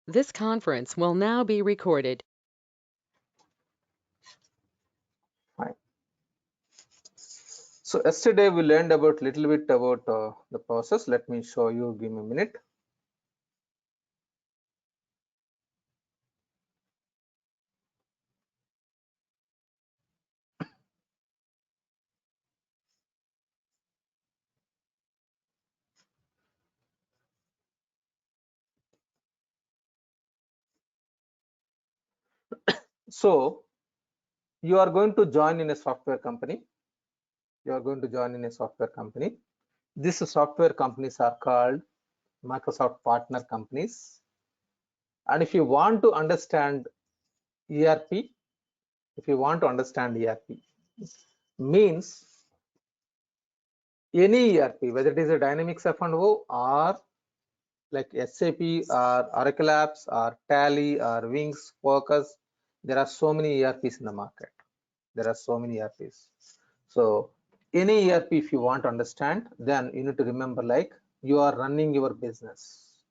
This conference will now be recorded. Fine. So yesterday we learned about little bit about the process. Let me show you. Give me a minute. So you are going to join in a software company. You are going to join in a software company. These software companies are called Microsoft partner companies. And if you want to understand ERP, if you want to understand ERP, means any ERP, whether it is a Dynamics F&O or like SAP or Oracle Apps or Tally or Wings, Focus, there are so many ERPs in the market. There are so many ERPs. So any ERP, if you want to understand, then you need to remember like you are running your business.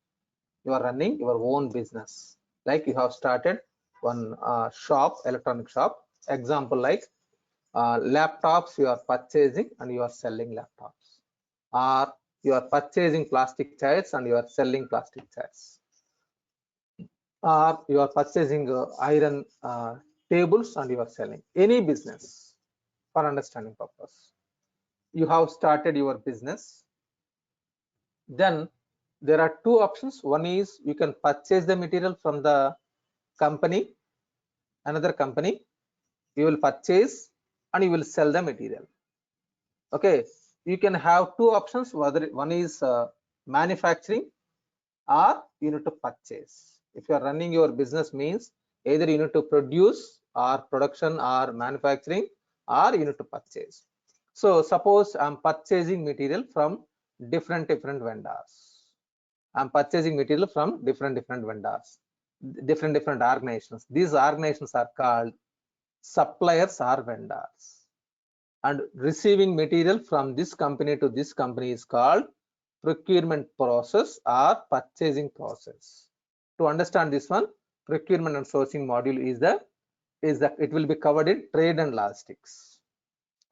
You are running your own business. Like you have started one shop, electronic shop. Example like laptops you are purchasing and you are selling laptops, or you are purchasing plastic chairs and you are selling plastic chairs, or you are purchasing iron tables and you are selling. Any business, for understanding purpose, you have started your business. Then there are two options. One is you can purchase the material from the company, another company. You will purchase and you will sell the material. Okay, you can have two options, whether one is manufacturing or you need to purchase. If you are running your business, means either you need to produce or production or manufacturing, or you need to purchase. So suppose I'm purchasing material from different vendors. I'm purchasing material from different vendors, different organizations. These organizations are called suppliers or vendors. And receiving material from this company to this company is called procurement process or purchasing process. To understand this one, procurement and sourcing module is the it will be covered in trade and logistics.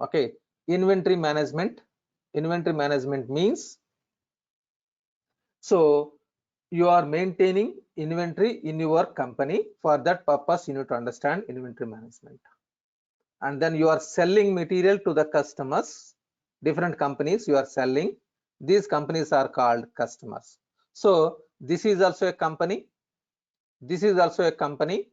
Okay, inventory management. Inventory management means, so you are maintaining inventory in your company. For that purpose, you need to understand inventory management. And then you are selling material to the customers. Different companies you are selling. These companies are called customers. So this is also a company, this is also a company,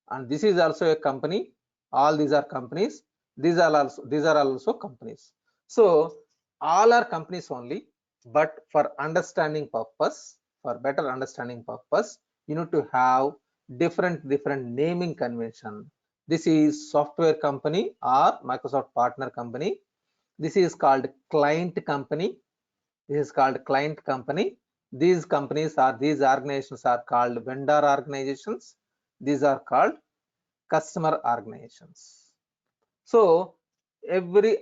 and this is also a company. All these are companies. These are also companies. So all are companies only, but for understanding purpose, for better understanding purpose, you need to have different naming convention. This is software company or Microsoft partner company. This is called client company. This is called client company. These companies or these organizations are called vendor organizations. These are called customer organizations. So every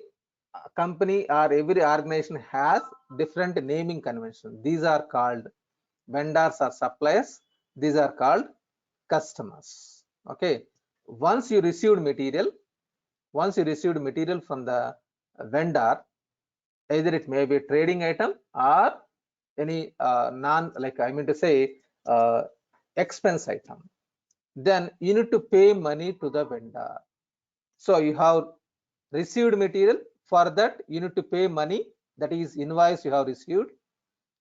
company or every organization has different naming convention. These are called vendors or suppliers. These are called customers. Okay. Once you received material, from the vendor, either it may be a trading item or any non, like I mean to say expense item, then you need to pay money to the vendor. So you have received material, for that you need to pay money, that is invoice you have received,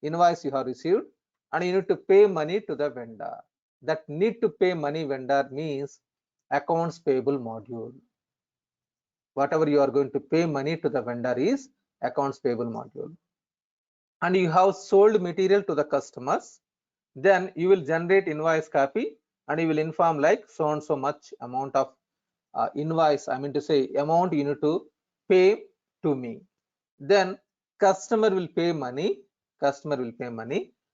and you need to pay money to the vendor. That need to pay money vendor means accounts payable module. Whatever you are going to pay money to the vendor is accounts payable module. And you have sold material to the customers, then you will generate invoice copy and you will inform like so and so much amount of invoice, I mean to say amount you need to pay to me. Then customer will pay money,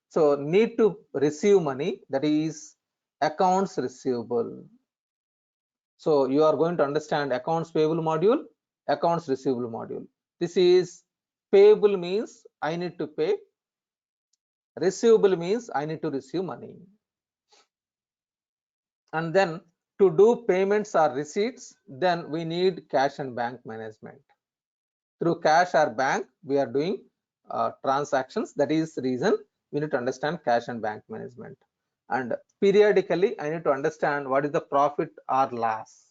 so need to receive money, that is accounts receivable. So you are going to understand accounts payable module, accounts receivable module. This is payable means I need to pay, receivable means I need to receive money. And then to do payments or receipts, then we need cash and bank management. Through cash or bank, we are doing transactions. That is the reason we need to understand cash and bank management. And periodically, I need to understand what is the profit or loss.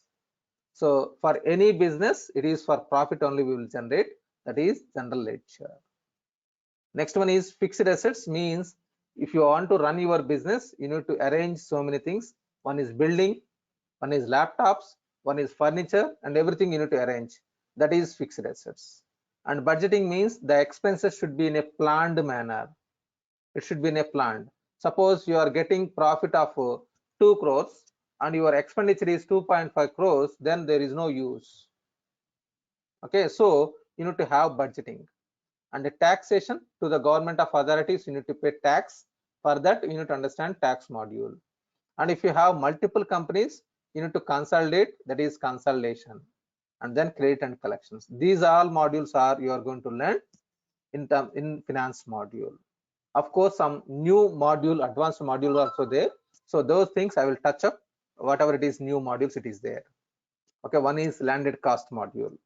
So for any business, it is for profit only we will generate. That is general ledger. Next one is fixed assets, means if you want to run your business, you need to arrange so many things. One is building, one is laptops, one is furniture, and everything you need to arrange. That is fixed assets. And budgeting means the expenses should be in a planned manner. It should be in a planned. Suppose you are getting profit of 2 crores and your expenditure is 2.5 crores, then there is no use. Okay, so you need to have budgeting. And the taxation, to the government of authorities, you need to pay tax. For that, you need to understand tax module. And if you have multiple companies, you need to consolidate, that is consolidation. And then credit and collections. These all modules are you are going to learn in finance module. Of course, some new module, advanced module also there. So those things I will touch up. Whatever it is, new modules, it is there. Okay, one is landed cost module.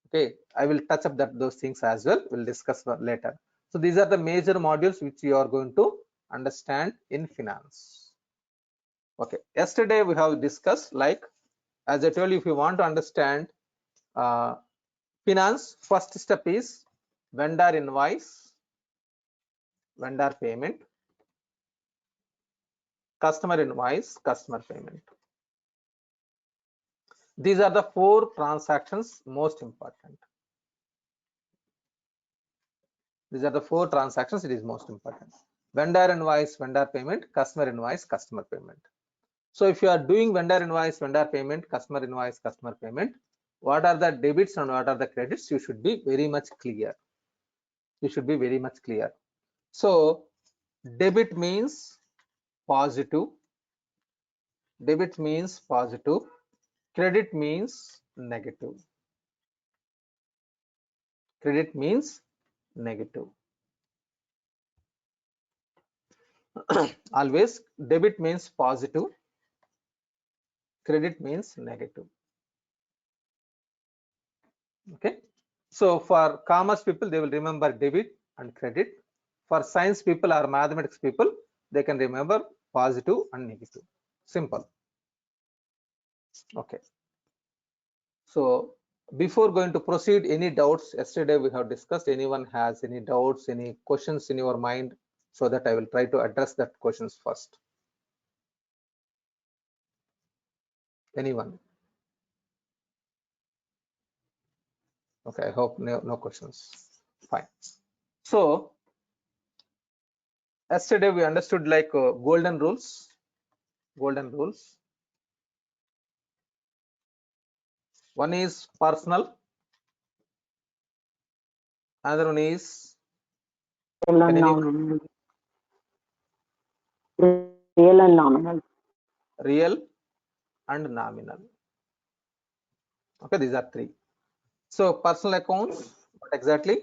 Okay, I will touch up those things as well. We'll discuss later. So these are the major modules which you are going to understand in finance. Okay, yesterday we have discussed, like as I told you, if you want to understand finance, first step is vendor invoice, vendor payment, customer invoice, customer payment. These are the 4 transactions most important. These are the 4 transactions, it is most important. Vendor invoice, vendor payment, customer invoice, customer payment. So if you are doing vendor invoice, vendor payment, customer invoice, customer payment, what are the debits and what are the credits? You should be very much clear. You should be very much clear. So debit means positive. Debit means positive. Credit means negative. Credit means negative. Always debit means positive. Credit means negative. Okay. So for commerce people, they will remember debit and credit. For science people or mathematics people, they can remember positive and negative. Simple. Okay. So before going to proceed, any doubts? Yesterday we have discussed. Anyone has any doubts, any questions in your mind, so that I will try to address that questions first. Anyone? Okay, I hope no questions. Fine. So yesterday we understood like golden rules. Golden rules. One is personal. Another one is real and nominal. Real and nominal. Real and nominal. Okay, these are 3. So personal accounts, what exactly?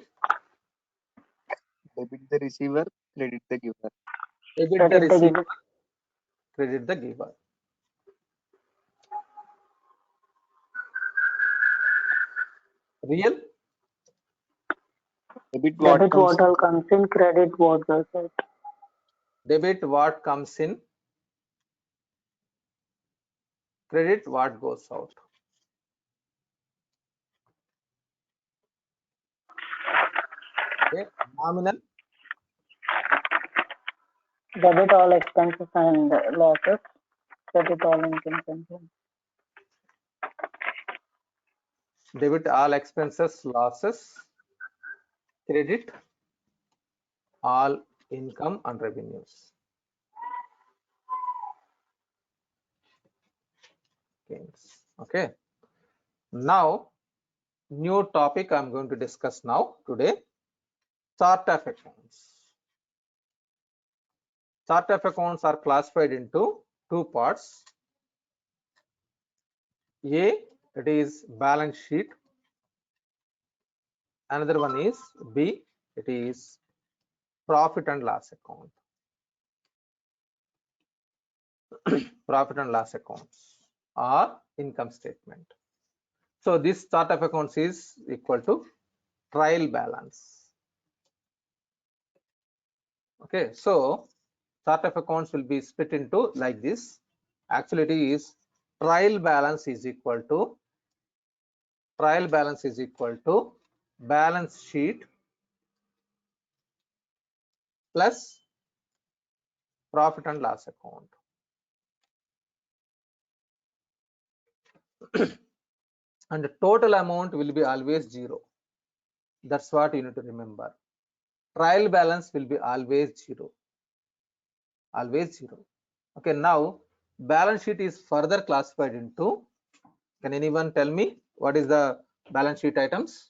Debit the receiver, credit the giver. Debit the receiver, credit the giver. Real? Debit what all comes in, credit what goes out. Debit what comes in, credit what goes out. Okay, nominal. Debit all expenses and losses, credit all incomes and gains. Debit all expenses, losses, credit all income and revenues. Gains. Okay. Now, new topic I'm going to discuss now today. Chart of accounts. Chart of accounts are classified into 2 parts. A, it is balance sheet. Another one is B, it is profit and loss account. profit and loss accounts or income statement. So this chart of accounts is equal to trial balance. Okay, so chart of accounts will be split into like this. Actually, it is trial balance is equal to balance sheet plus profit and loss account. And the total amount will be always zero. That's what you need to remember. Trial balance will be always zero. Always zero. Okay, now balance sheet is further classified into, can anyone tell me what is the balance sheet items?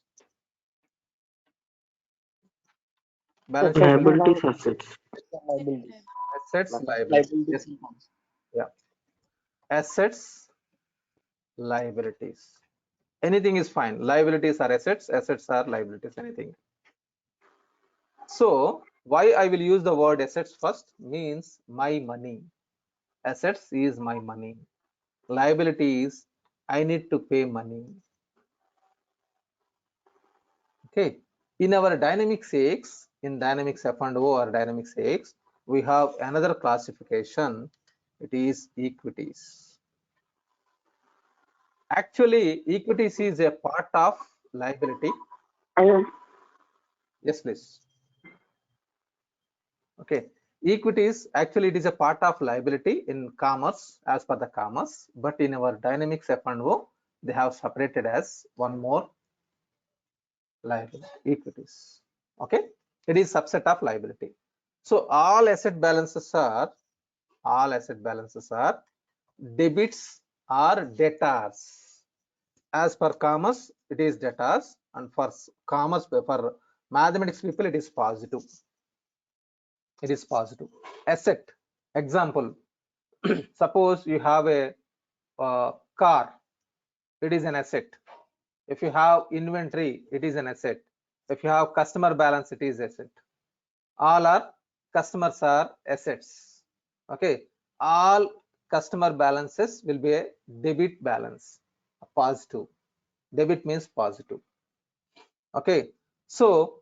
Balance sheet Liabilities, assets. assets, liabilities. Yes. Yeah. Assets, liabilities. Anything is fine. Liabilities are assets, assets are liabilities, anything. So why I will use the word assets first means my money. Assets is my money. Liability is I need to pay money. Okay. In our Dynamics AX, in Dynamics F&O or Dynamics AX, we have another classification. It is equities. Actually, equities is a part of liability. Yes, please. Okay. Equities, actually it is a part of liability in commerce as per the commerce, but in our Dynamics F&O, they have separated as one more liability, equities. Okay. It is subset of liability. So all asset balances are debits or debtors. As per commerce, it is debtors, and for commerce, for mathematics people, it is positive. It is positive. Asset, example, suppose you have a car, it is an asset. If you have inventory, it is an asset. If you have customer balance, it is asset. All our customers are assets. Okay, all customer balances will be a debit balance, a positive. Debit means positive. Okay, so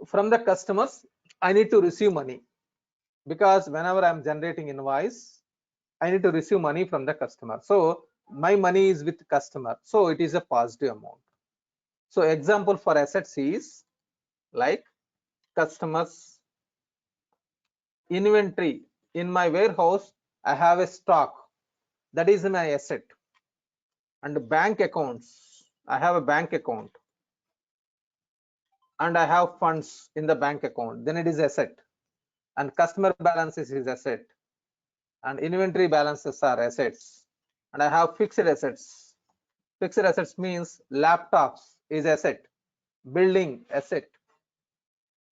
from the customers, I need to receive money, because whenever I'm generating invoice, I need to receive money from the customer. So my money is with customer, so it is a positive amount. So example for assets is like customers, inventory. In my warehouse, I have a stock, that is my asset. And bank accounts, I have a bank account and I have funds in the bank account, then it is asset. And customer balances is asset, and inventory balances are assets. And I have fixed assets. Fixed assets means laptops is asset, building asset,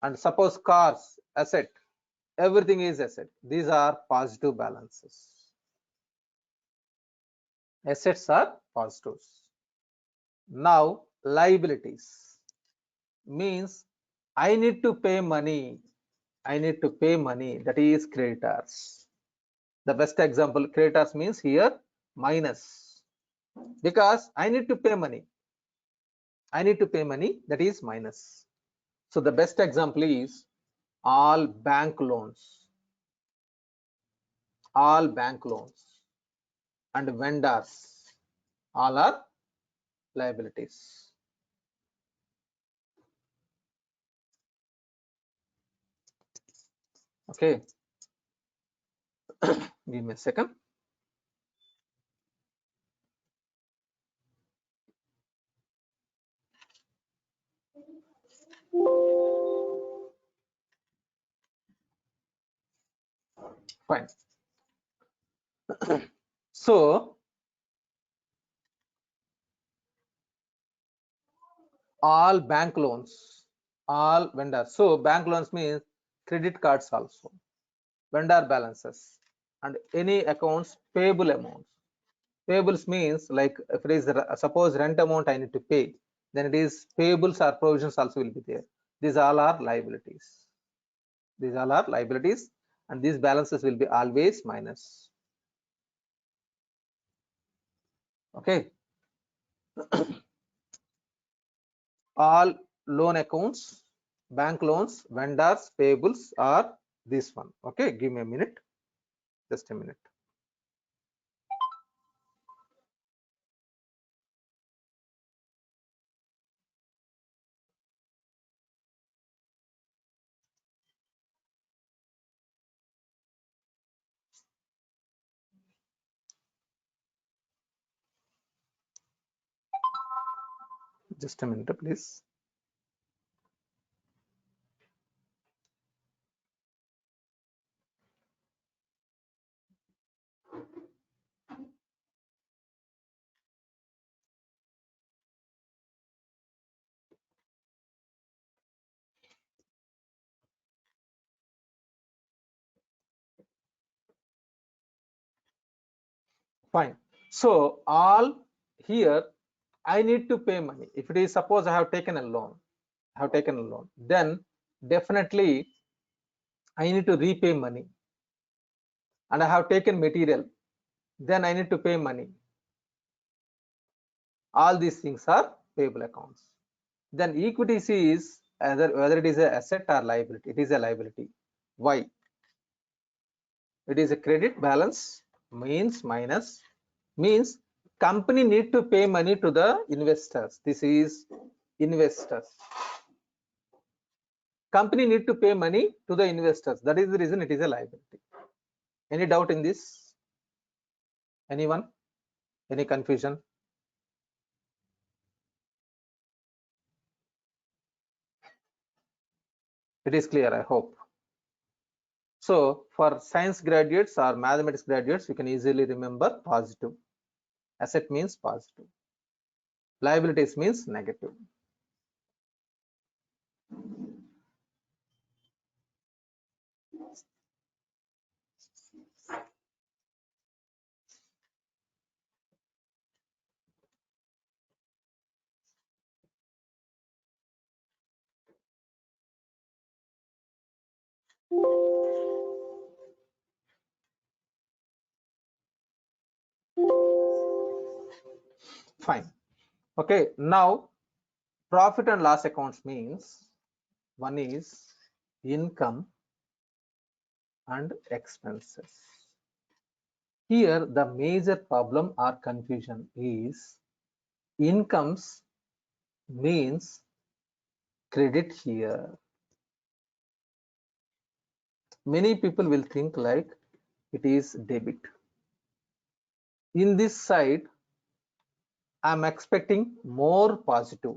and suppose cars asset. Everything is asset. These are positive balances. Assets are positives. Now liabilities means I need to pay money. I need to pay money, that is creditors. The best example, creditors means here minus, because I need to pay money. I need to pay money, that is minus. So the best example is all bank loans. All bank loans and vendors, all are liabilities. Okay. Give me a second. Fine. So all bank loans, all vendors. So bank loans means credit cards also, vendor balances, and any accounts payable amounts. Payables means like if it is suppose rent amount I need to pay, then it is payables or provisions also will be there. These all are liabilities. These all are liabilities, and these balances will be always minus. Okay. All loan accounts, bank loans, vendors, payables are this one. Okay, give me a minute, just a minute. Just a minute, please. Fine. So all here I need to pay money. If it is suppose I have taken a loan, then definitely I need to repay money. And I have taken material, then I need to pay money. All these things are payable accounts. Then equity is whether it is an asset or liability. It is a liability. Why? It is a credit balance means minus means company need to pay money to the investors. This is investors. Company need to pay money to the investors. That is the reason it is a liability. Any doubt in this? Anyone? Any confusion? It is clear, I hope. So for science graduates or mathematics graduates, you can easily remember positive. Asset means positive. Liabilities means negative. Fine. Okay, now profit and loss accounts means one is income and expenses. Here the major problem or confusion is incomes means credit here. Many people will think like it is debit. In this side, I'm expecting more positive.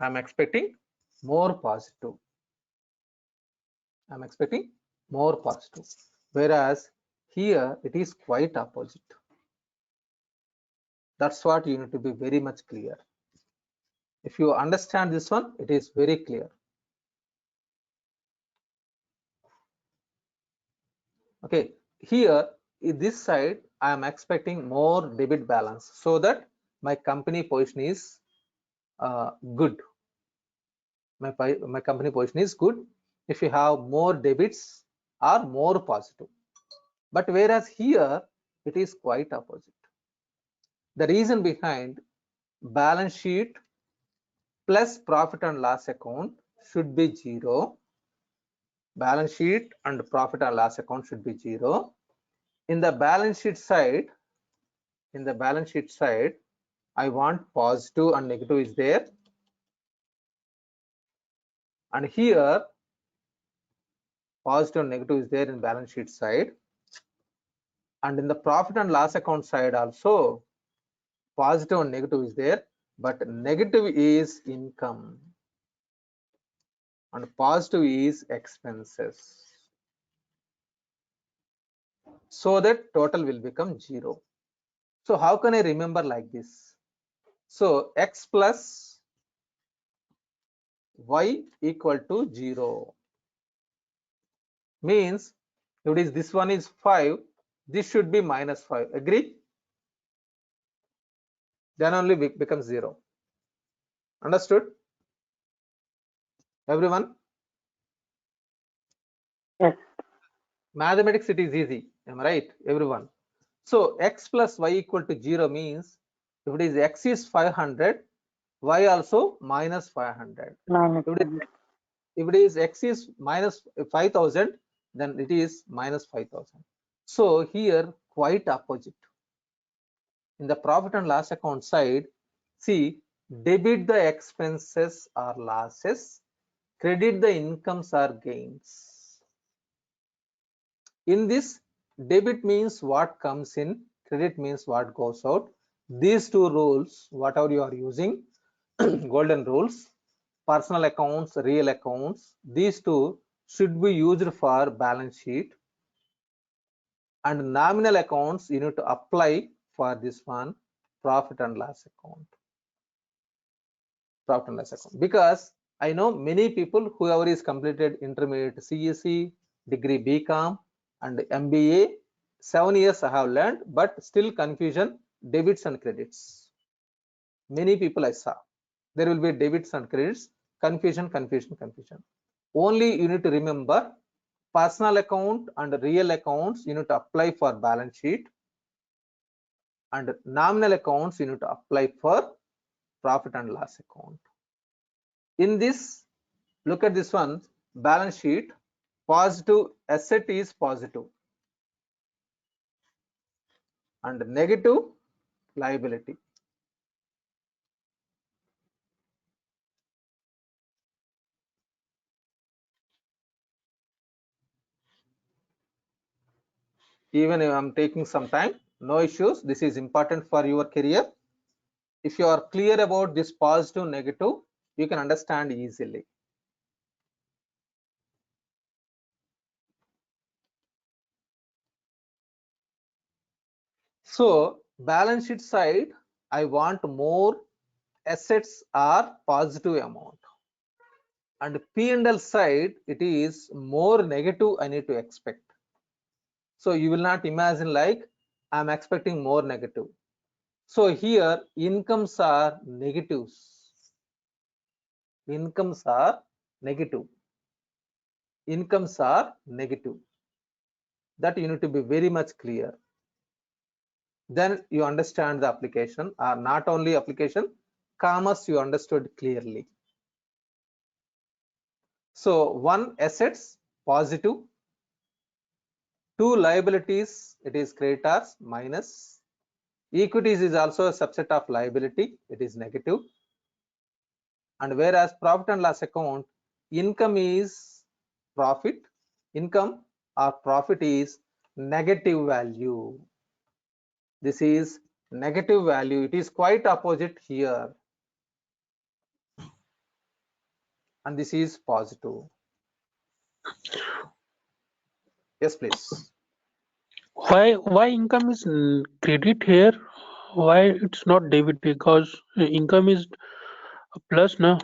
I'm expecting more positive. I'm expecting more positive. Whereas here it is quite opposite. That's what you need to be very much clear. If you understand this one, it is very clear. Okay, here in this side, I am expecting more debit balance so that my company position is good. My company position is good if you have more debits or more positive. But whereas here it is quite opposite. The reason behind balance sheet plus profit and loss account should be 0. Balance sheet and profit and loss account should be 0. In the balance sheet side, I want positive and negative is there. And here positive and negative is there in balance sheet side. And in the profit and loss account side also positive and negative is there, but negative is income and positive is expenses. So that total will become 0. So how can I remember like this? So x plus y equal to 0 means if it is this one is 5, this should be minus 5. Agree? Then only becomes 0. Understood? Everyone? Yes. Mathematics, it is easy. Am I right? Everyone. So x plus y equal to 0 means if it is x is 500, y also minus 500. Minus If it is x is minus 5000, then it is minus 5000. So here quite opposite. In the profit and loss account side, see, debit the expenses or losses, credit the incomes or gains. In this, debit means what comes in, credit means what goes out. These two rules, whatever you are using, golden rules, personal accounts, real accounts, these two should be used for balance sheet, and nominal accounts you need to apply for this one, profit and loss account. Profit and loss account, because I know many people, whoever is completed intermediate CSE, degree BCom and MBA, 7 years I have learned, but still confusion, debits and credits. Many people I saw, there will be debits and credits, confusion. Only you need to remember, personal account and real accounts you need to apply for balance sheet, and nominal accounts you need to apply for profit and loss account. In this, look at this one, balance sheet, positive asset is positive and negative liability. Even if I'm taking some time, no issues, this is important for your career. If you are clear about this positive, negative, you can understand easily. So balance sheet side, I want more assets are positive amount, and P&L side it is more negative I need to expect. So you will not imagine like I'm expecting more negative. So here incomes are negatives. Incomes are negative. Incomes are negative. That you need to be very much clear. Then you understand the application, or not only application, commerce you understood clearly. So one assets positive, two liabilities it is creditors minus, equities is also a subset of liability, it is negative, and whereas profit and loss account, income is profit, income or profit is negative value. This is negative value, it is quite opposite here, and this is positive. Yes, please. Why income is credit here? Why it's not debit? Because income is a plus now.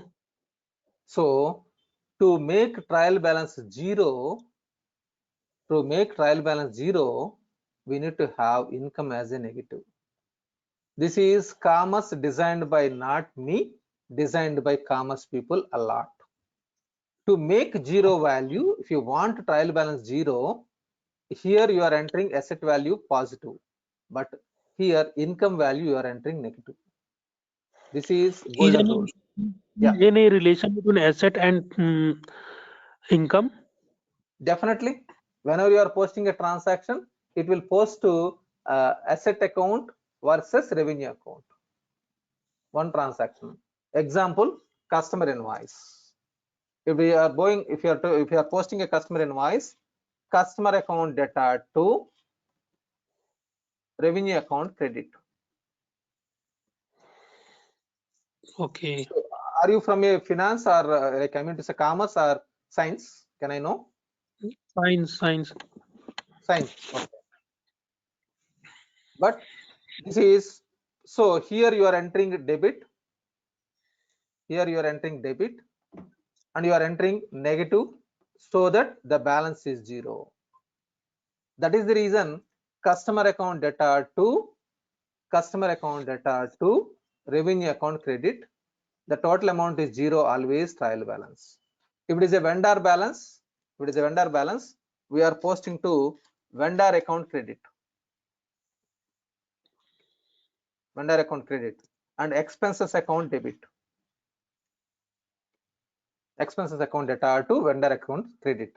So to make trial balance zero, we need to have income as a negative. This is commerce designed by not me, designed by commerce people a lot. To make zero value, if you want trial balance zero, here you are entering asset value positive, but here income value you are entering negative. This is golden rule. Yeah, Any relation between asset and income? definitely. Whenever you are posting a transaction, it will post to asset account versus revenue account. One transaction. Example, customer invoice. If you are posting a customer invoice, customer account data to revenue account credit. Okay. So, are you from a finance or like I mean to say commerce or science? Can I know? Science. Science. Okay. But this is, so here you are entering debit. Here you are entering debit, and you are entering negative, so that the balance is zero. That is the reason customer account data to revenue account credit, the total amount is zero, always trial balance. If it is a vendor balance, we are posting to vendor account credit. vendor account credit, and expenses account debit. Expenses account data to vendor account credit.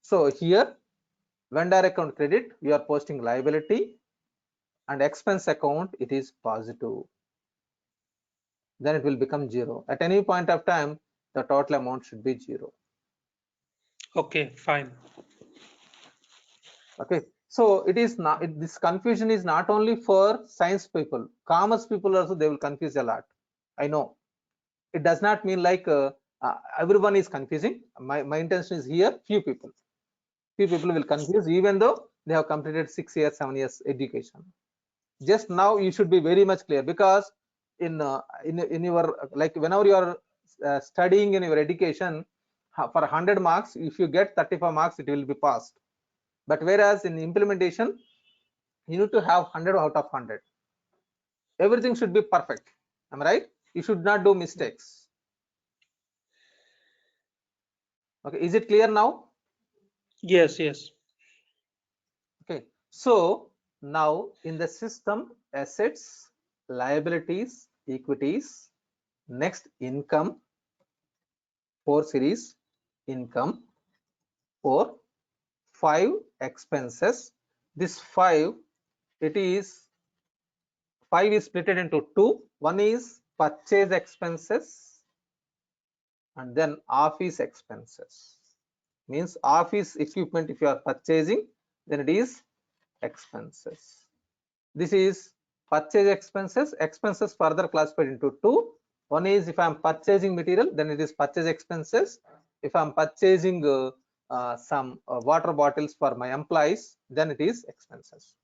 So here vendor account credit, we are posting liability, and expense account, it is positive. Then it will become 0. At any point of time, the total amount should be 0. Okay, fine. Okay, so it is not, this confusion is not only for science people, commerce people also, they will confuse a lot. I know it does not mean like everyone is confusing. My intention is here, few people will confuse, even though they have completed 6 years 7 years education. Just now you should be very much clear, because in your, like whenever you are studying in your education, for 100 marks, if you get 35 marks, it will be passed. But whereas in implementation, you need to have 100 out of 100. Everything should be perfect. Am I right? You should not do mistakes. Okay, is it clear now? Yes, yes. Okay, so now in the system, assets, liabilities, equities, next income, 4 series, income, 4, 5 expenses. This 5, it is 5 is split into 2. One is purchase expenses, and then office expenses. Means office equipment, if you are purchasing, then it is expenses. This is purchase expenses. Expenses further classified into 2. One is if I am purchasing material, then it is purchase expenses. If I am purchasing some water bottles for my employees, then it is expenses.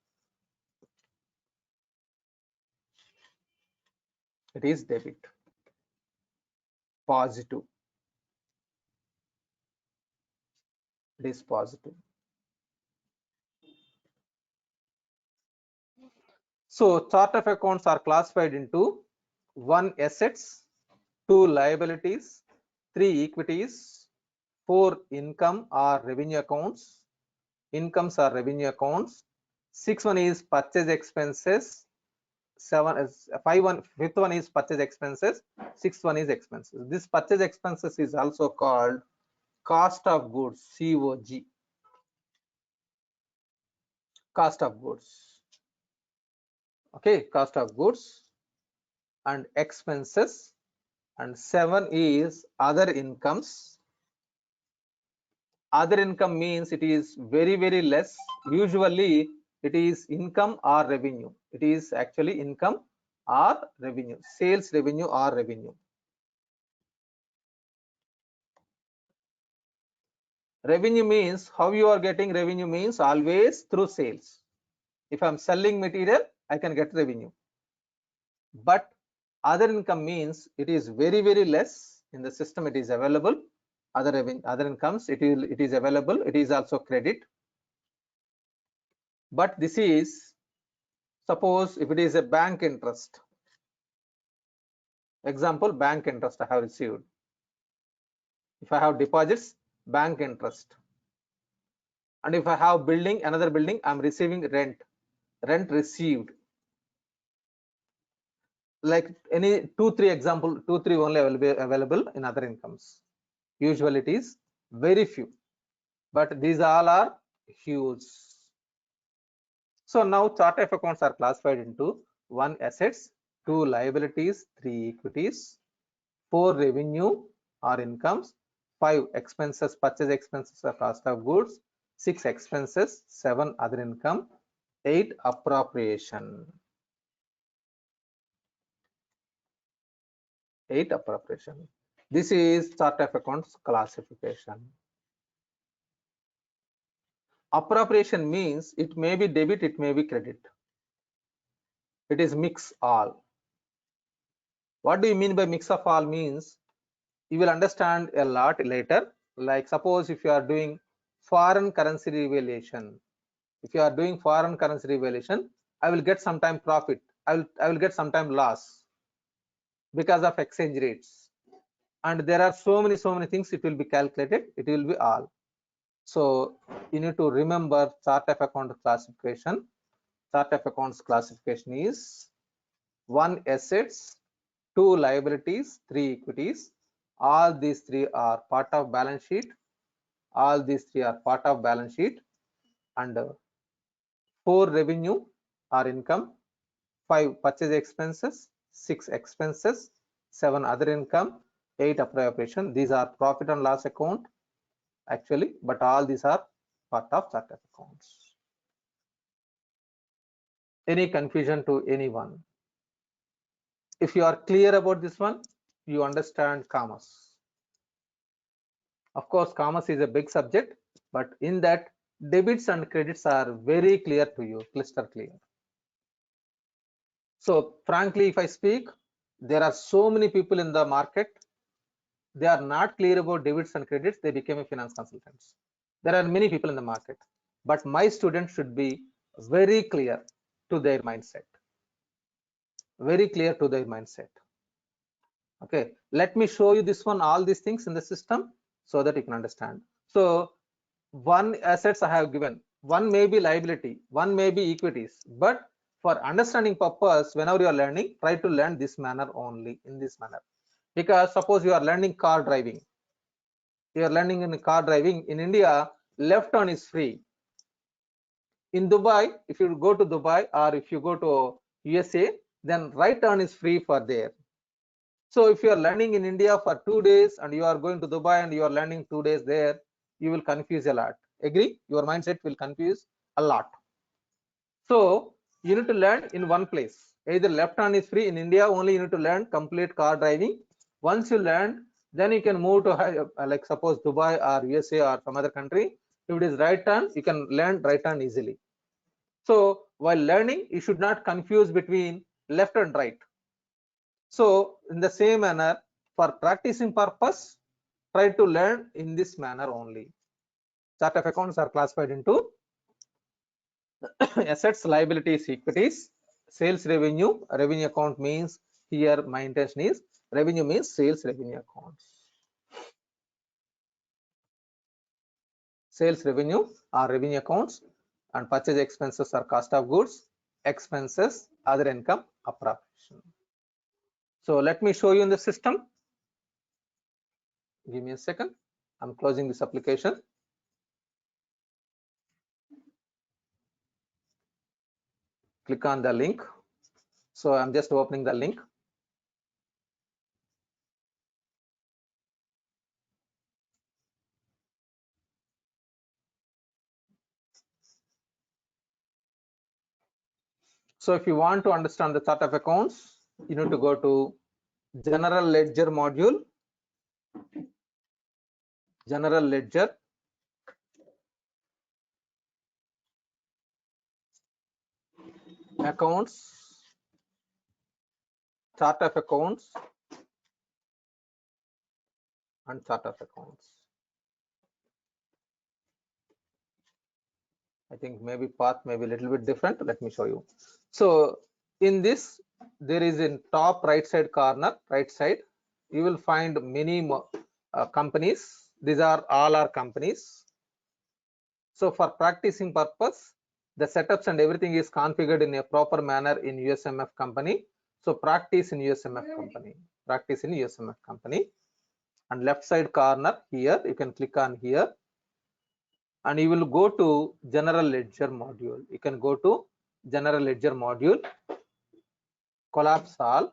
It is debit, positive. It is positive. So chart of accounts are classified into 1 assets, 2 liabilities, 3 equities, 4 income or revenue accounts. Incomes are revenue accounts. 6 one is purchase expenses. 7 is 5 one, fifth one is purchase expenses. 6th one is expenses. This purchase expenses is also called cost of goods, COG. Cost of goods. Okay, cost of goods and expenses. And 7 is other incomes. Other income means it is very, very less. Usually it is income or revenue. It is actually income or revenue, sales revenue or revenue. Revenue means how you are getting revenue, means always through sales. If I'm selling material, I can get revenue. But other income means it is very, very less in the system. It is available. Other revenue, other incomes, it is available. It is also credit. But this is, suppose if it is a bank interest. Example, bank interest I have received. If I have deposits, bank interest. And if I have building, another building, I'm receiving rent received. Like any 2-3 example, 2-3 only available in other incomes. Usually it is very few, but these all are huge. So now chart of accounts are classified into 1 assets, 2 liabilities, 3 equities, 4 revenue or incomes, 5 expenses, purchase expenses or cost of goods, 6 expenses, 7 other income, 8 appropriation. 8 appropriation. This is chart of accounts classification. Appropriation means it may be debit, it may be credit. It is mix all. What do you mean by mix of all? Means you will understand a lot later. Like suppose if you are doing foreign currency revaluation, if you are doing foreign currency revaluation, I will get sometime profit, I will get sometime loss because of exchange rates, and there are so many things it will be calculated. It will be all. So you need to remember chart of account classification. Chart of accounts classification is 1 assets, 2 liabilities, 3 equities. All these 3 are part of balance sheet. All these 3 are part of balance sheet. And 4 revenue or income, 5 purchase expenses, 6 expenses, 7 other income, 8 appropriation. These are profit and loss account actually, but all these are part of chart of accounts. Any confusion to anyone? If you are clear about this one, you understand commerce. Of course, commerce is a big subject, but in that debits and credits are very clear to you, crystal clear. So frankly, if I speak, there are so many people in the market, they are not clear about debits and credits, they became a finance consultants. There are many people in the market, but my students should be very clear to their mindset. Very clear to their mindset. Okay, let me show you this one, all these things in the system so that you can understand. So one assets I have given, one may be liability, one may be equities, but for understanding purpose, whenever you are learning, try to learn this manner only, in this manner. Because suppose you are learning car driving, you are learning in car driving in India, left turn is free. In Dubai, if you go to Dubai or if you go to USA, then right turn is free for there. So if you are learning in India for 2 days and you are going to Dubai and you are learning 2 days there, you will confuse a lot. Agree? Your mindset will confuse a lot. So you need to learn in one place. Either left hand is free in India, only you need to learn complete car driving. Once you learn, then you can move to like suppose Dubai or USA or some other country. If it is right turn, you can learn right turn easily. So while learning, you should not confuse between left and right. So in the same manner, for practicing purpose, try to learn in this manner only. Chart of accounts are classified into assets, liabilities, equities, sales revenue. Revenue account means here my intention is revenue means sales revenue accounts. Sales revenue are revenue accounts, and purchase expenses are cost of goods, expenses, other income, appropriation. So let me show you in the system. Give me a second. I'm closing this application. Click on the link. So I'm just opening the link. So if you want to understand the chart of accounts, you need to go to general ledger module, general ledger, accounts, chart of accounts, and chart of accounts. I think maybe path may be a little bit different. Let me show you. So in this, there is in top right side corner, right side, you will find many companies. These are all our companies. So for practicing purpose, the setups and everything is configured in a proper manner in USMF company. So practice in USMF company, practice in USMF company. And left side corner here, you can click on here, and you will go to general ledger module. You can go to general ledger module, collapse all.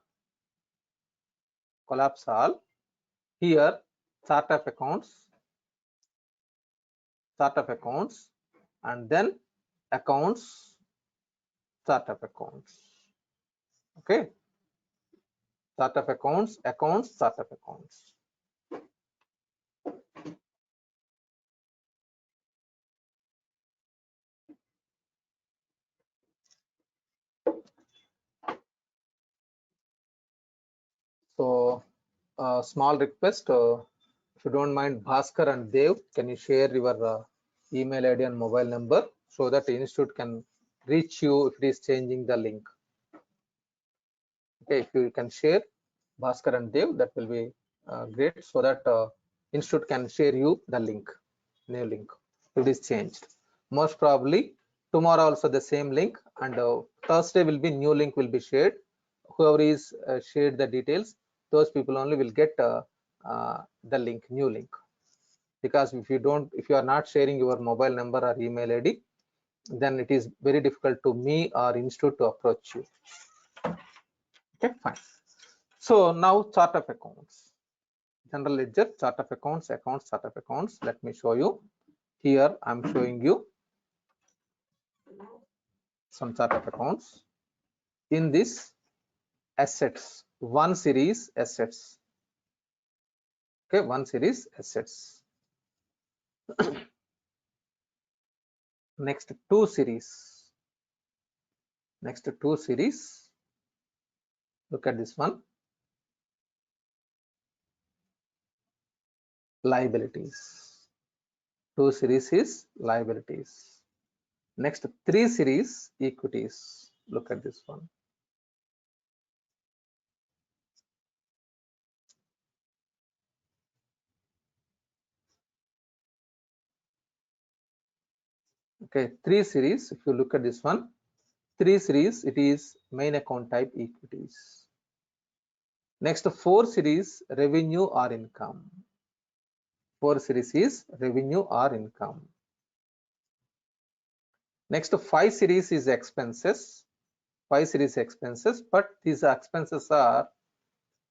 Here chart of accounts, and then accounts, chart of accounts. Okay, chart of accounts, chart of accounts. So small request, if you don't mind, Bhaskar and Dev, can you share your email ID and mobile number so that the institute can reach you if it is changing the link? Okay, if you can share, Bhaskar and Dev, that will be great, so that institute can share you the link, new link, if it is changed. Most probably tomorrow also the same link, and Thursday will be new link will be shared. whoever is shared the details, those people only will get the link, new link. Because if you are not sharing your mobile number or email ID, then it is very difficult to me or institute to approach you. Okay, fine. So now chart of accounts, general ledger, chart of accounts, chart of accounts. Let me show you. Here I'm showing you some chart of accounts. In this assets, one series assets. Okay, one series assets. Next two series. Next two series. Look at this one. Liabilities. Two series is liabilities. Next three series equities. Look at this one. Okay, three series. If you look at this one, three series, it is main account type equities. Next four series, revenue or income. Four series is revenue or income. Next five series is expenses. Five series expenses, but these expenses are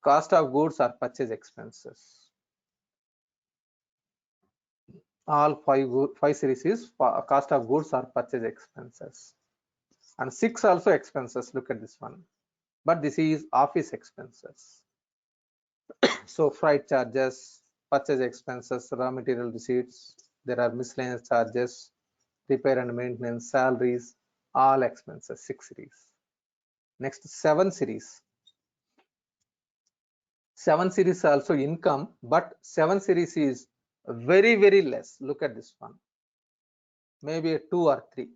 cost of goods or purchase expenses. All five series is cost of goods or purchase expenses. And six also expenses. Look at this one, but this is office expenses. So freight charges, purchase expenses, raw material receipts, there are miscellaneous charges, repair and maintenance, salaries, all expenses. Six series. Next seven series. Seven series also income, but seven series is very less. Look at this one, maybe a two or three.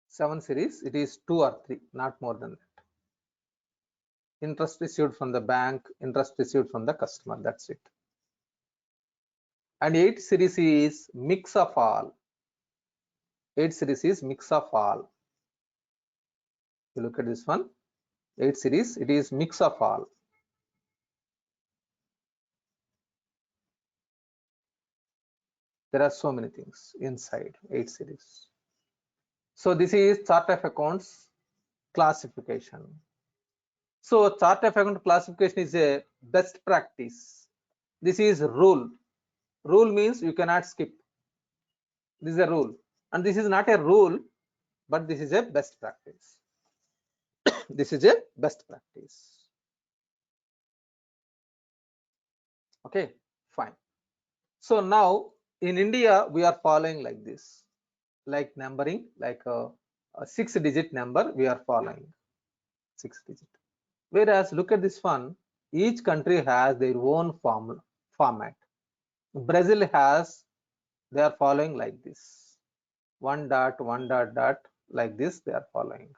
Seven series, it is two or three, not more than that. Interest received from the bank, interest received from the customer, that's it. And eight series is mix of all. Eight series is mix of all. You look at this one, eight series, it is mix of all. There are so many things inside eight series. So this is chart of accounts classification. So chart of account classification is a best practice. This is rule. Rule means you cannot skip. This is a rule, and this is not a rule, but this is a best practice. This is a best practice. Okay, fine. So now in India we are following like this, like numbering, like a 6-digit number we are following, 6-digit. Whereas look at this one, each country has their own format. Brazil has, they are following like this, 1 dot 1 dot dot, like this they are following.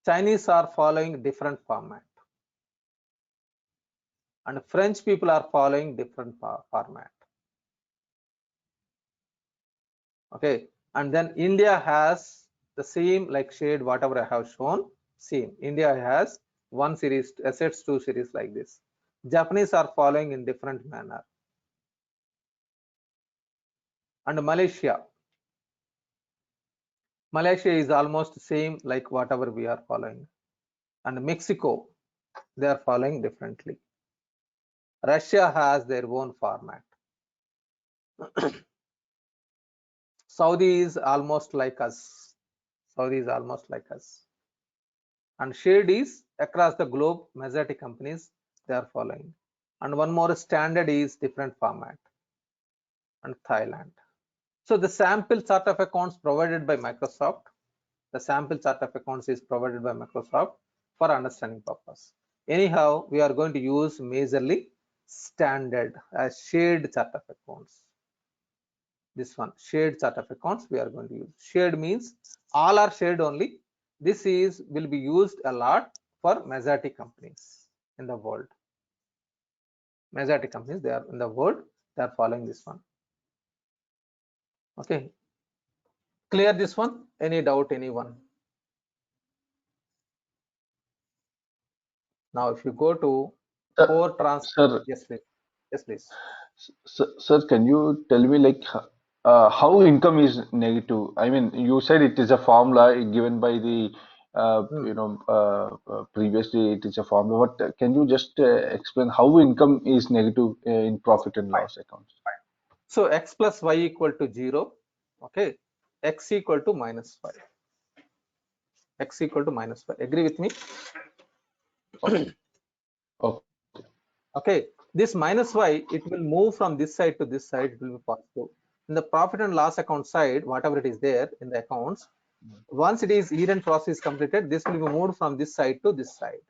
Chinese are following different format, and French people are following different format. Okay, and then India has the same, like shade whatever I have shown, same. India has one series assets, two series, like this. Japanese are following in different manner. And Malaysia is almost same, like whatever we are following. And Mexico, they are following differently. Russia has their own format. Saudi is almost like us. Saudi is almost like us. And shade is across the globe, majority companies they are following. And one more standard is different format. And Thailand. So the sample chart of accounts provided by Microsoft. The sample chart of accounts is provided by Microsoft for understanding purpose. Anyhow, we are going to use majorly standard as shared chart of accounts. This one, shared chart of accounts, we are going to use. Shared means all are shared only. This will be used a lot for majority companies in the world. Majority companies, they are in the world, They are following this one. Okay, clear this one? Any doubt, anyone? Now if you go to core transfer, Sir, yes please, yes please. sir, can you tell me like how income is negative? I mean, you said it is a formula given by the previously it is a formula. But can you just explain how income is negative in profit and Fine, loss accounts? fine. So x plus y equal to 0. Okay, x equal to minus 5. X equal to minus 5. Agree with me? Okay. Okay, this minus y, it will move from this side to this side, it will be positive. In the profit and loss account side, whatever it is there in the accounts, once it is year-end process completed, this will be moved from this side to this side.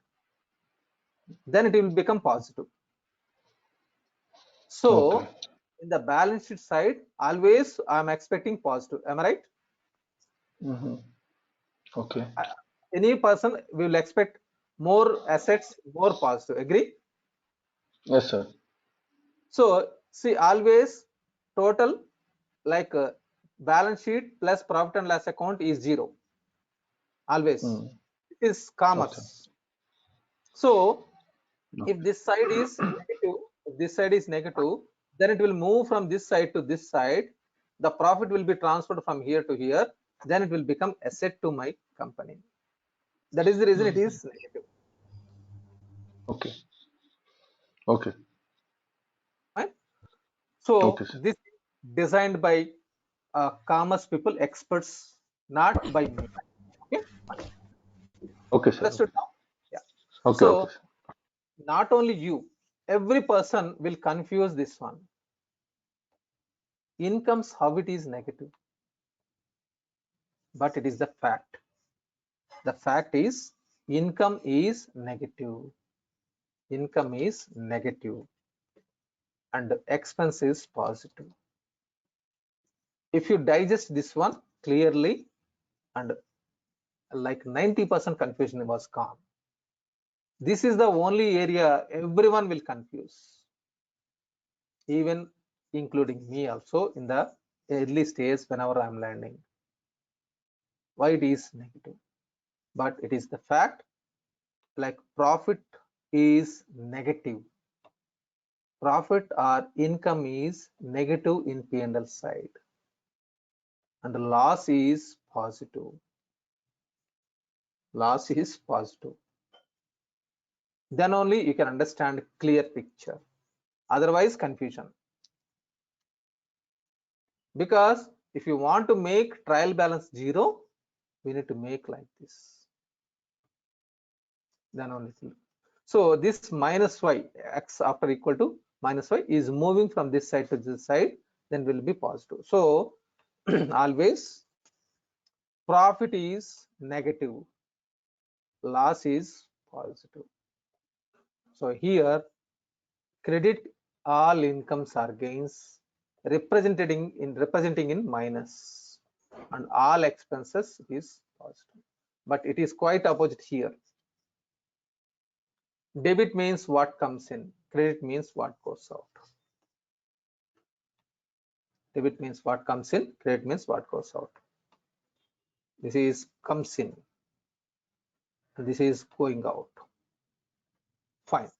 Then it will become positive. So Okay. in the balance sheet side, always I'm expecting positive. Am I right? Mm-hmm. Okay. Any person will expect more assets, more positive. Agree? Yes, sir. So see, always total like balance sheet plus profit and loss account is 0. Always. Mm. It is Okay. commerce. So Okay. if this side is negative, if this side is negative, then it will move from this side to this side. The profit will be transferred from here to here. Then it will become asset to my company. That is the reason it is negative. Okay. Okay. Right? So Okay, sir. this is designed by commerce people, experts, not by me. Okay, Okay, sir. understood now? Yeah. Okay. Okay, So sir. not only you, every person will confuse this one. Incomes, how it is negative, but it is the fact. The fact is income is negative. Income is negative and expense is positive. If you digest this one clearly, and like 90% confusion was gone. This is the only area everyone will confuse, even including me also in the early stage whenever I'm learning. Why it is negative? But it is the fact, like profit is negative. Profit or income is negative in P&L side and loss is positive. Loss is positive. Then only you can understand clear picture. Otherwise confusion. Because if you want to make trial balance 0, we need to make like this. Then only. So this minus y, x after equal to minus y is moving from this side to this side, then will be positive. So always profit is negative, loss is positive. So here credit all incomes or gains representing in minus and all expenses is positive. But it is quite opposite here. Debit means what comes in, credit means what goes out. Debit means what comes in, credit means what goes out. This is comes in and this is going out. Fine.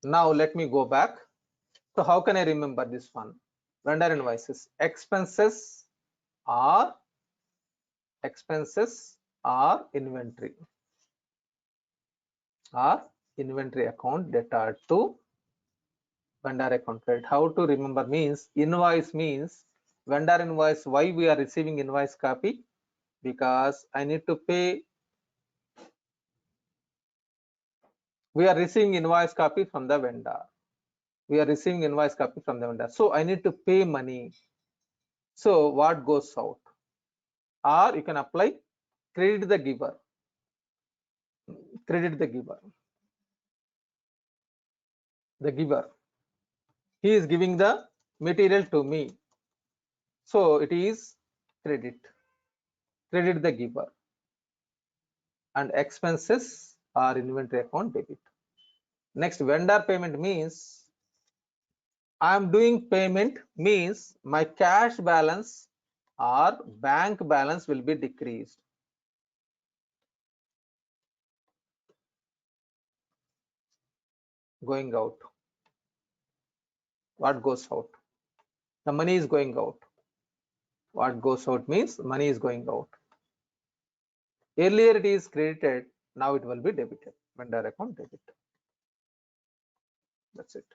Now let me go back. So how can I remember this one? Vendor invoices. Expenses are inventory account debtor to vendor account credit. How to remember means invoice means vendor invoice. Why we are receiving invoice copy? Because I need to pay. We are receiving invoice copy from the vendor. So I need to pay money. So what goes out? Or you can apply credit the giver. The giver. He is giving the material to me. So it is credit the giver. And expenses are inventory account debit. Next, vendor payment means I am doing payment means my cash balance or bank balance will be decreased. Going out. What goes out? The money is going out. What goes out means money is going out. Earlier it is credited, now it will be debited. Vendor account debit. That's it.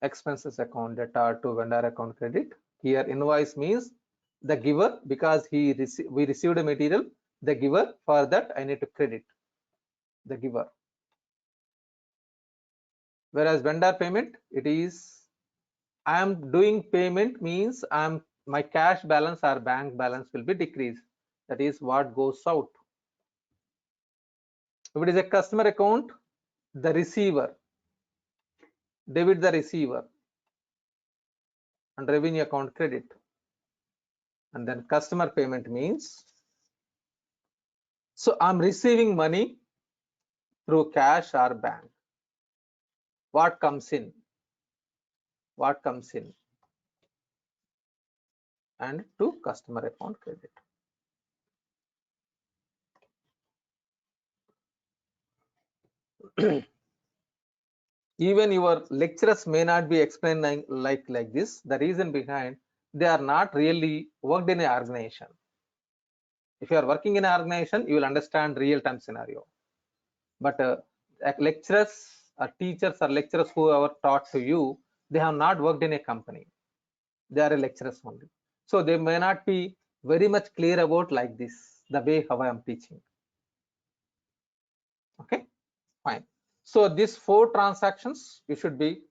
Expenses account debtor to vendor account credit. Here invoice means the giver, because we received a material, the giver, for that I need to credit the giver. Whereas vendor payment, it is I am doing payment means my cash balance or bank balance will be decreased. That is what goes out. If it is a customer account, the receiver, debit the receiver, and revenue account credit. And then customer payment means, so I'm receiving money through cash or bank. What comes in? What comes in? And to customer account credit. Even your lecturers may not be explaining like this. The reason behind, they are not really worked in an organization. If you are working in an organization, you will understand real-time scenario. But lecturers or teachers or lecturers who are taught to you, they have not worked in a company. They are lecturers only. So they may not be very much clear about like this, the way how I am teaching. Okay, fine. So these 4 transactions you should be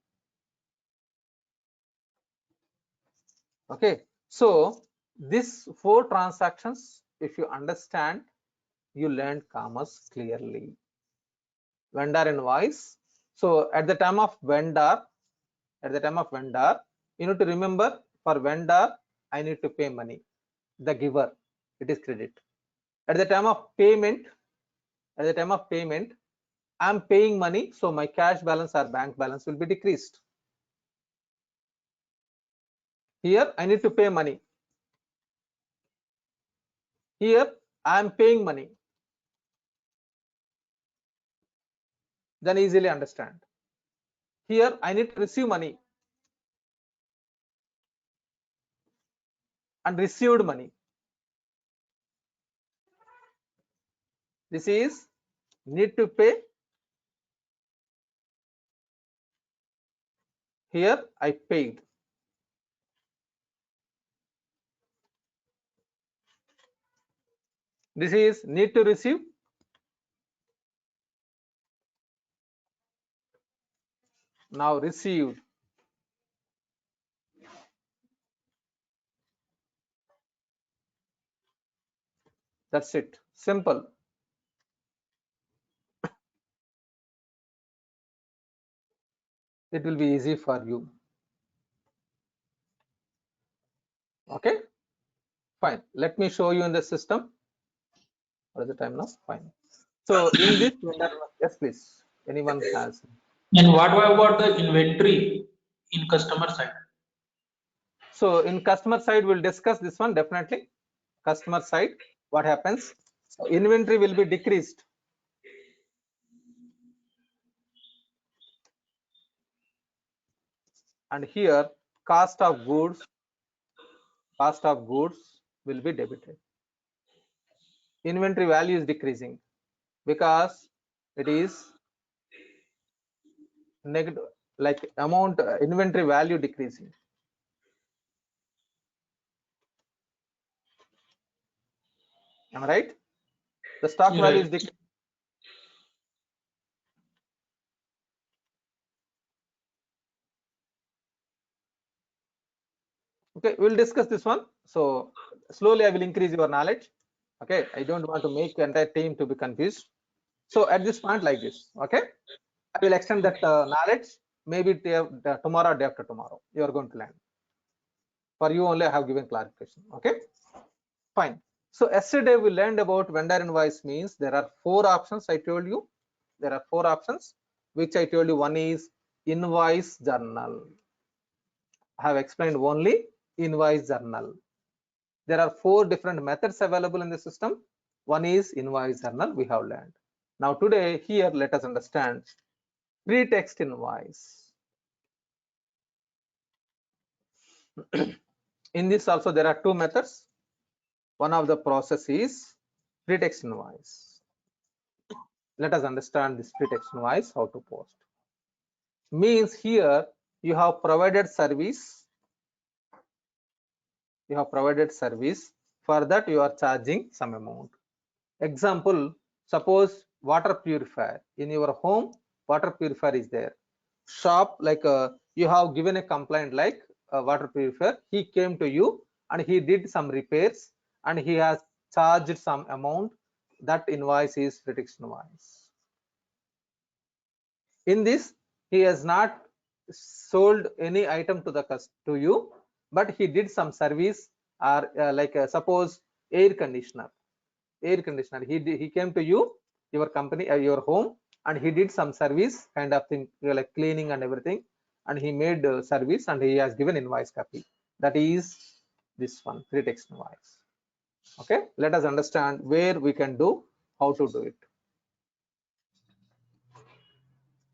okay. So these 4 transactions, if you understand, you learned commerce clearly. Vendor invoice. So at the time of vendor, you need to remember, for vendor I need to pay money, the giver, it is credit. At the time of payment, I'm paying money, so my cash balance or bank balance will be decreased. Here I need to pay money. Here I am paying money. Then easily understand. Here I need to receive money and received money. This is need to pay. Here I paid. This is need to receive. Now received. That's it. Simple. It will be easy for you. Okay, fine. Let me show you in the system. What is the time now? Fine. So in this, yes, please. Anyone has? And what about the inventory in customer side? So in customer side, we'll discuss this one definitely. Customer side, what happens? So inventory will be decreased. And here cost of goods will be debited. Inventory value is decreasing because it is negative, like amount inventory value decreasing. Am I right? The stock You're value right. is decreasing. Okay, we'll discuss this one. So slowly I will increase your knowledge. Okay, I don't want to make the entire team to be confused. So at this point like this, okay, I will extend that knowledge. Maybe tomorrow or day after tomorrow you are going to learn. For you only I have given clarification. Okay, fine. So yesterday we learned about vendor invoice means there are 4 options. I told you there are 4 options, which I told you. One is invoice journal. I have explained only invoice journal. There are 4 different methods available in the system. One is invoice journal, we have learned. Now today here let us understand free-text invoice. In this also there are 2 methods. One of the process is free-text invoice. Let us understand this free-text invoice, how to post. Means here you have provided service. You have provided service. For that you are charging some amount. Example, suppose water purifier. In your home, water purifier is there. Shop, like you have given a complaint like a water purifier. He came to you and he did some repairs and he has charged some amount. That invoice is free-text invoice. In this, he has not sold any item to you, but he did some service, or like suppose air conditioner. He came to you, your company, your home, and he did some service kind of thing, like cleaning and everything, and he made service and he has given invoice copy. That is this one, free-text invoice. Okay, let us understand where we can do, how to do it.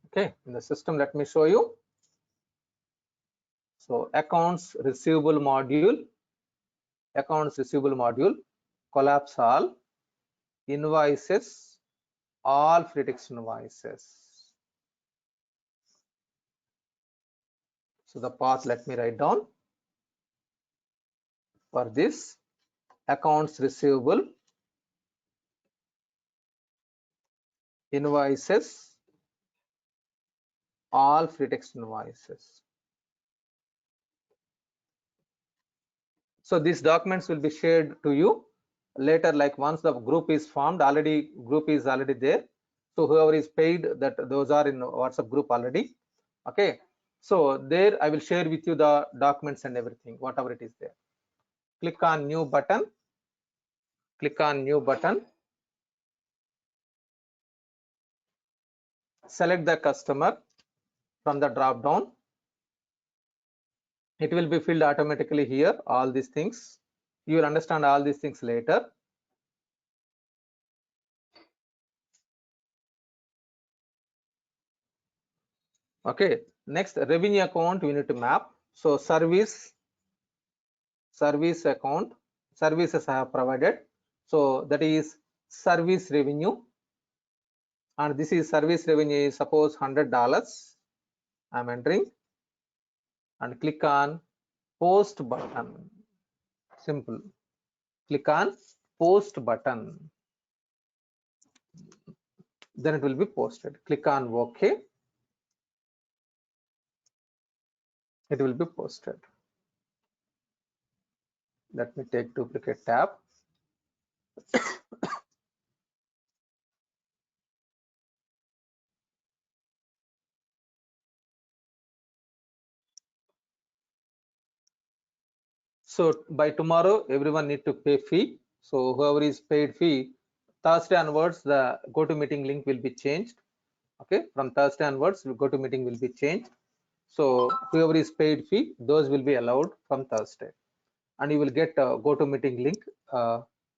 Okay, in the system, let me show you. So accounts receivable module, collapse all, invoices, all free-text invoices. So the path, let me write down. For this, accounts receivable, invoices, all free-text invoices. So these documents will be shared to you later, like once the group is formed, group is already there. So whoever is paid, that those are in WhatsApp group already. Okay, so there I will share with you the documents and everything, whatever it is there. Click on new button. Select the customer from the drop down. It will be filled automatically here, all these things. You will understand all these things later. Okay, next revenue account we need to map. So service account, services I have provided. So that is service revenue, and this is service revenue is suppose $100. I'm entering and click on post button. Simple. Click on post button. Then it will be posted. Click on OK. It will be posted. Let me take duplicate tab. So by tomorrow, everyone need to pay fee. So whoever is paid fee, Thursday onwards, the GoToMeeting link will be changed. Okay, from Thursday onwards, GoToMeeting will be changed. So whoever is paid fee, those will be allowed from Thursday, and you will get a GoToMeeting link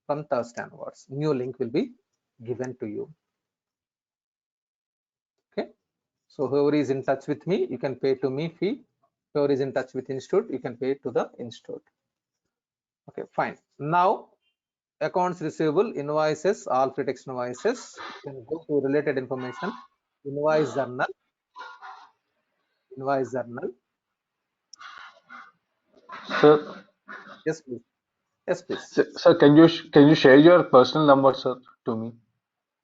from Thursday onwards. New link will be given to you. Okay, so whoever is in touch with me, you can pay to me fee. Whoever is in touch with institute, you can pay to the institute. Okay, fine. Now accounts receivable, invoices, all free-text invoices. You can go to related information, invoice journal. Sir, Yes, please. Yes, please. sir, can you share your personal number, sir, to me?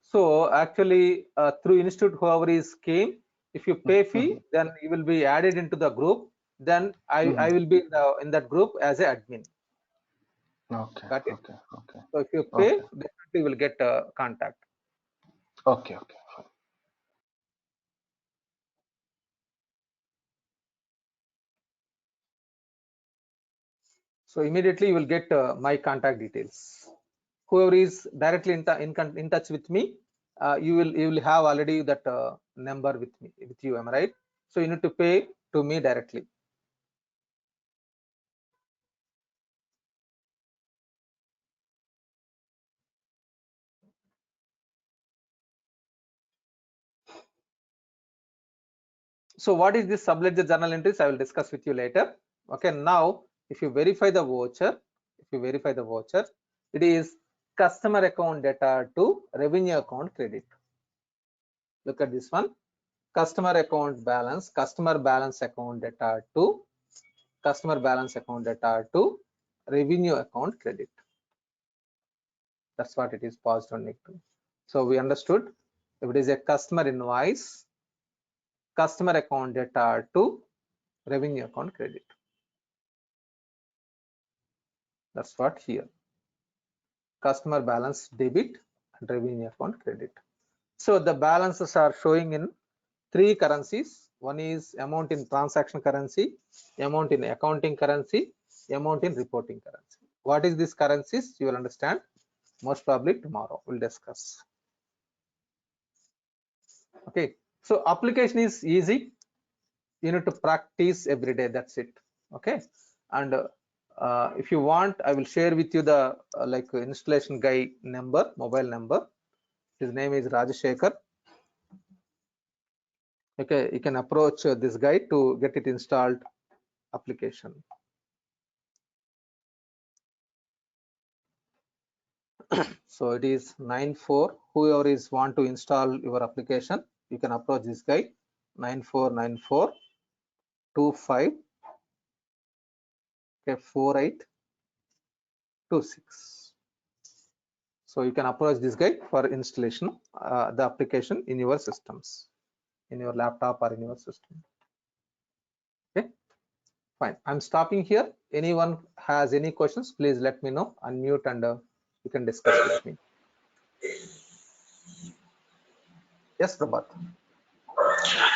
So actually, through institute, whoever is came, if you pay fee, then you will be added into the group. Then I will be in that group as an admin. Okay. Got it? Okay. Okay. So if you pay, Okay. definitely you will get contact. Okay. Okay. Fine. So immediately you will get my contact details. Whoever is directly in touch with me, you will have already that number with you. Am I right? So you need to pay to me directly. So what is this subledger journal entries? I will discuss with you later. Okay, now if you verify the voucher, it is customer account data to revenue account credit. Look at this one. Customer account balance, customer balance account data to revenue account credit. That's what it is passed on to. So we understood if it is a customer invoice, customer account data to revenue account credit. That's what here. Customer balance debit and revenue account credit. So the balances are showing in 3 currencies. One is amount in transaction currency, amount in accounting currency, amount in reporting currency. What is these currencies? You will understand most probably tomorrow. We'll discuss. Okay. So application is easy. You need to practice every day. That's it. Okay. And if you want, I will share with you the like installation guy number, mobile number. His name is Rajashekhar. Okay, you can approach this guy to get it installed application. So it is 94. Whoever is want to install your application, you can approach this guy 9494 25 okay 4826. So you can approach this guy for installation the application in your systems, in your laptop or in your system. Okay, fine. I'm stopping here. Anyone has any questions, please let me know. Unmute and you can discuss with me. Yes, Prabhat.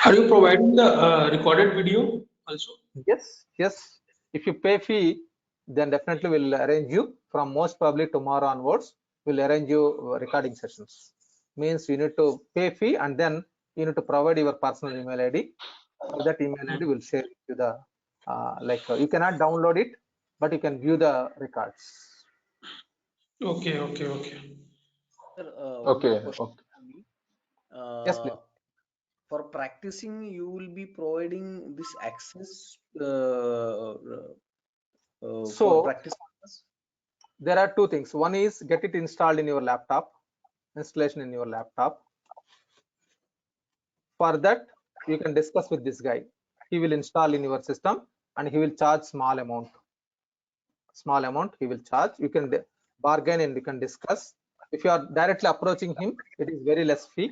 Are you providing the recorded video also? Yes. If you pay fee, then definitely we'll arrange you. From most probably tomorrow onwards, we'll arrange you recording sessions. Means you need to pay fee and then you need to provide your personal email ID. For that email ID, will share with you the you cannot download it, but you can view the records. Okay. Sir, one Okay, more question okay. for me. Yes, please. For practicing, you will be providing this access for So practice purpose? there are 2 things. One is get it installed in your laptop, installation in your laptop. For that, you can discuss with this guy. He will install in your system and he will charge small amount he will charge. You can bargain and you can discuss. If you are directly approaching him, it is very less fee,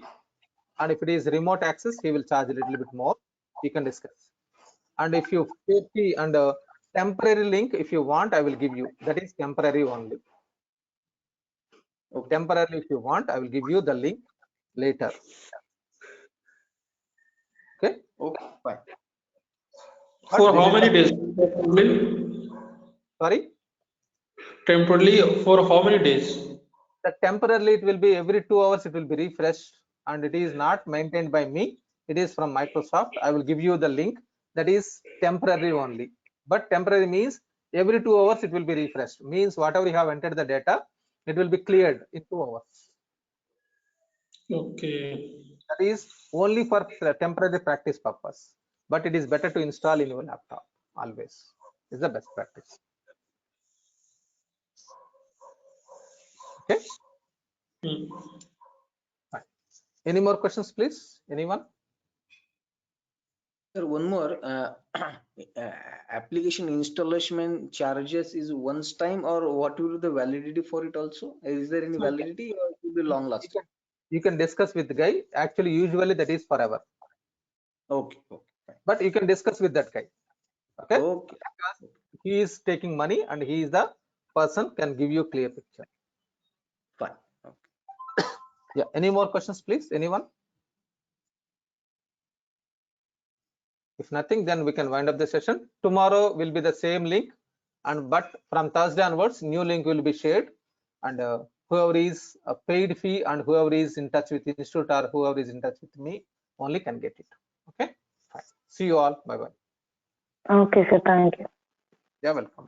and if it is remote access, he will charge a little bit more. You can discuss. And if you pay fee and temporary link, if you want, I will give you. That is temporary only. Okay. Temporarily, if you want, I will give you the link later. Okay, Fine. For how many days? Sorry, Temporarily for how many days? that temporarily it will be every 2 hours it will be refreshed, and it is not maintained by me, it is from Microsoft. I will give you the link. That is temporary only, but temporary means every 2 hours it will be refreshed, means whatever you have entered the data, it will be cleared in 2 hours. Okay. That is only for temporary practice purpose, but it is better to install in your laptop always. Is the best practice. Okay. Fine. Any more questions, please? Anyone? Sir, one more. Application installation charges is once time, or what will be the validity for it also? Is there any validity or it will be long lasting? You can discuss with the guy. Actually, usually that is forever. Okay. Fine. But you can discuss with that guy. Okay. Okay. Because he is taking money and he is the person can give you clear picture. Fine. Okay. Yeah. Any more questions, please? Anyone? If nothing, then we can wind up the session. Tomorrow will be the same link, but from Thursday onwards, new link will be shared, and whoever is a paid fee and whoever is in touch with the institute or whoever is in touch with me only can get it. Okay. Fine. See you all. Bye bye. Okay, sir. Thank you. You're welcome.